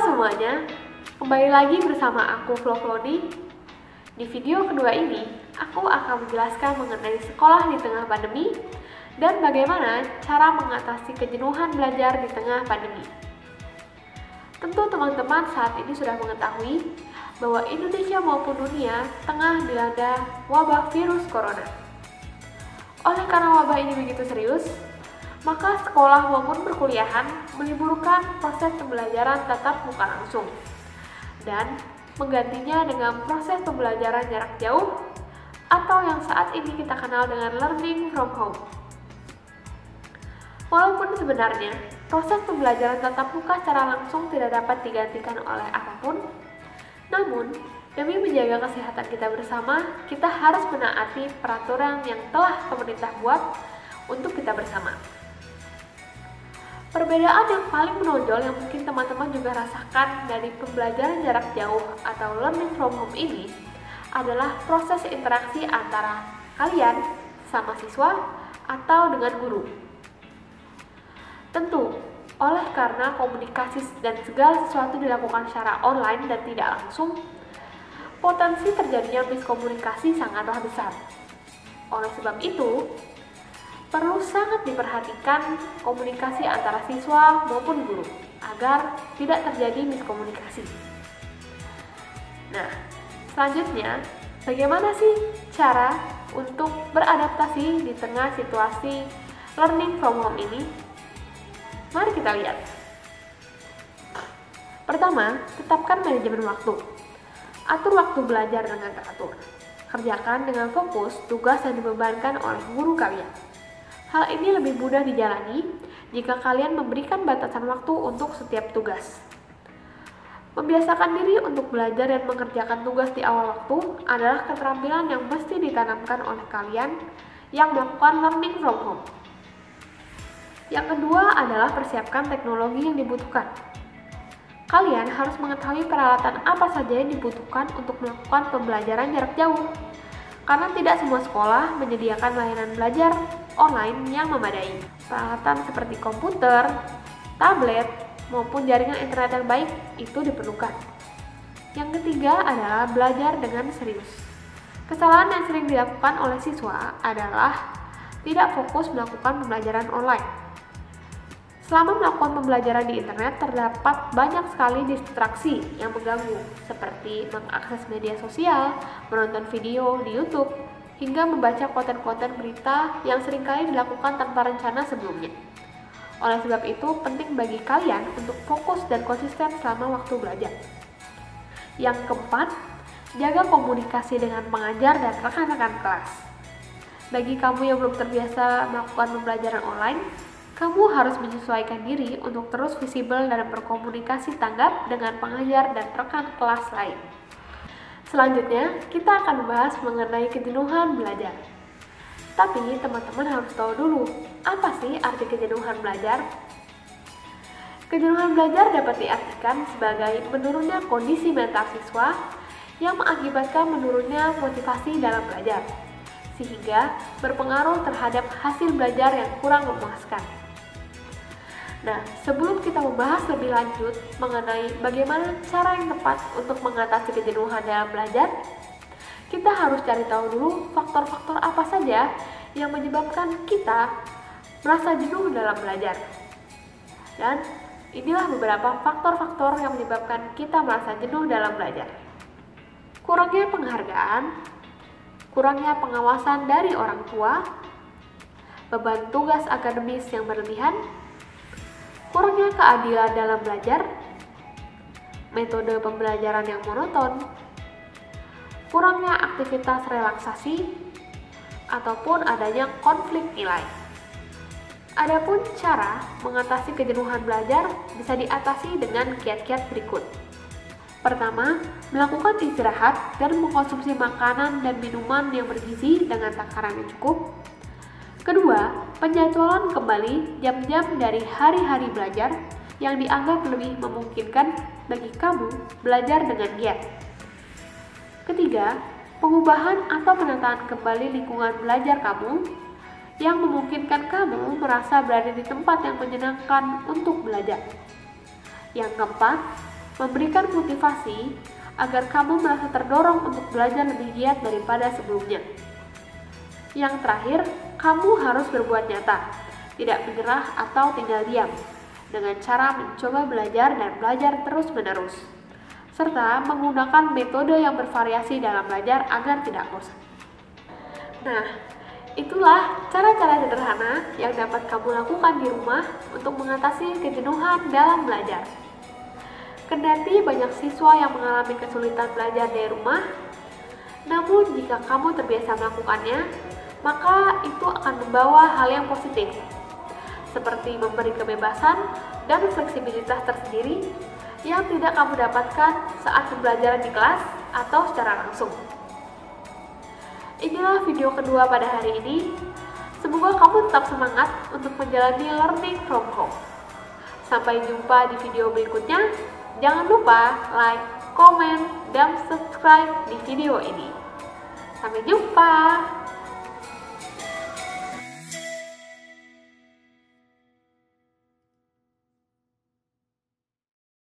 semuanya, kembali lagi bersama aku Floni. Di video kedua ini, aku akan menjelaskan mengenai sekolah di tengah pandemi dan bagaimana cara mengatasi kejenuhan belajar di tengah pandemi. Tentu teman-teman saat ini sudah mengetahui bahwa Indonesia maupun dunia tengah dilanda wabah virus corona. Oleh karena wabah ini begitu serius, maka sekolah maupun perkuliahan meliburkan proses pembelajaran tatap muka langsung dan menggantinya dengan proses pembelajaran jarak jauh atau yang saat ini kita kenal dengan learning from home. Walaupun sebenarnya proses pembelajaran tatap muka secara langsung tidak dapat digantikan oleh apapun, namun demi menjaga kesehatan kita bersama, kita harus menaati peraturan yang telah pemerintah buat untuk kita bersama. Perbedaan yang paling menonjol yang mungkin teman-teman juga rasakan dari pembelajaran jarak jauh atau learning from home ini adalah proses interaksi antara kalian sama siswa atau dengan guru. Tentu, oleh karena komunikasi dan segala sesuatu dilakukan secara online dan tidak langsung, potensi terjadinya miskomunikasi sangatlah besar. Oleh sebab itu, perlu sangat diperhatikan komunikasi antara siswa maupun guru agar tidak terjadi miskomunikasi. Nah, selanjutnya, bagaimana sih cara untuk beradaptasi di tengah situasi learning from home ini? Mari kita lihat. Pertama, tetapkan manajemen waktu. Atur waktu belajar dengan teratur. Kerjakan dengan fokus tugas yang dibebankan oleh guru kalian. Hal ini lebih mudah dijalani jika kalian memberikan batasan waktu untuk setiap tugas. Membiasakan diri untuk belajar dan mengerjakan tugas di awal waktu adalah keterampilan yang mesti ditanamkan oleh kalian yang melakukan learning from home. Yang kedua adalah persiapkan teknologi yang dibutuhkan. Kalian harus mengetahui peralatan apa saja yang dibutuhkan untuk melakukan pembelajaran jarak jauh. Karena tidak semua sekolah menyediakan layanan belajar online yang memadai. Peralatan seperti komputer, tablet, maupun jaringan internet yang baik itu diperlukan. Yang ketiga adalah belajar dengan serius. Kesalahan yang sering dilakukan oleh siswa adalah tidak fokus melakukan pembelajaran online. Selama melakukan pembelajaran di internet, terdapat banyak sekali distraksi yang mengganggu, seperti mengakses media sosial, menonton video di YouTube, hingga membaca konten-konten berita yang seringkali dilakukan tanpa rencana sebelumnya. Oleh sebab itu, penting bagi kalian untuk fokus dan konsisten selama waktu belajar. Yang keempat, jaga komunikasi dengan pengajar dan rekan-rekan kelas. Bagi kamu yang belum terbiasa melakukan pembelajaran online, kamu harus menyesuaikan diri untuk terus visible dalam berkomunikasi tanggap dengan pengajar dan rekan kelas lain. Selanjutnya, kita akan membahas mengenai kejenuhan belajar. Tapi, teman-teman harus tahu dulu, apa sih arti kejenuhan belajar? Kejenuhan belajar dapat diartikan sebagai menurunnya kondisi mental siswa yang mengakibatkan menurunnya motivasi dalam belajar, sehingga berpengaruh terhadap hasil belajar yang kurang memuaskan. Nah, sebelum kita membahas lebih lanjut mengenai bagaimana cara yang tepat untuk mengatasi kejenuhan dalam belajar, kita harus cari tahu dulu faktor-faktor apa saja yang menyebabkan kita merasa jenuh dalam belajar. Dan inilah beberapa faktor-faktor yang menyebabkan kita merasa jenuh dalam belajar. Kurangnya penghargaan, kurangnya pengawasan dari orang tua, beban tugas akademis yang berlebihan, kurangnya keadilan dalam belajar, metode pembelajaran yang monoton, kurangnya aktivitas relaksasi, ataupun adanya konflik nilai. Adapun cara mengatasi kejenuhan belajar bisa diatasi dengan kiat-kiat berikut. Pertama, melakukan istirahat dan mengkonsumsi makanan dan minuman yang bergizi dengan takaran yang cukup. Kedua, penjadwalan kembali jam-jam dari hari-hari belajar yang dianggap lebih memungkinkan bagi kamu belajar dengan giat. Ketiga, pengubahan atau penataan kembali lingkungan belajar kamu yang memungkinkan kamu merasa berada di tempat yang menyenangkan untuk belajar. Yang keempat, memberikan motivasi agar kamu merasa terdorong untuk belajar lebih giat daripada sebelumnya. Yang terakhir, kamu harus berbuat nyata, tidak menyerah atau tinggal diam, dengan cara mencoba belajar dan belajar terus-menerus, serta menggunakan metode yang bervariasi dalam belajar agar tidak bosan. Nah, itulah cara-cara sederhana yang dapat kamu lakukan di rumah untuk mengatasi kejenuhan dalam belajar. Kendati banyak siswa yang mengalami kesulitan belajar dari rumah, namun jika kamu terbiasa melakukannya, maka itu akan membawa hal yang positif, seperti memberi kebebasan dan fleksibilitas tersendiri yang tidak kamu dapatkan saat pembelajaran di kelas atau secara langsung. Inilah video kedua pada hari ini. Semoga kamu tetap semangat untuk menjalani learning from home. Sampai jumpa di video berikutnya. Jangan lupa like, komen, dan subscribe di video ini. Sampai jumpa!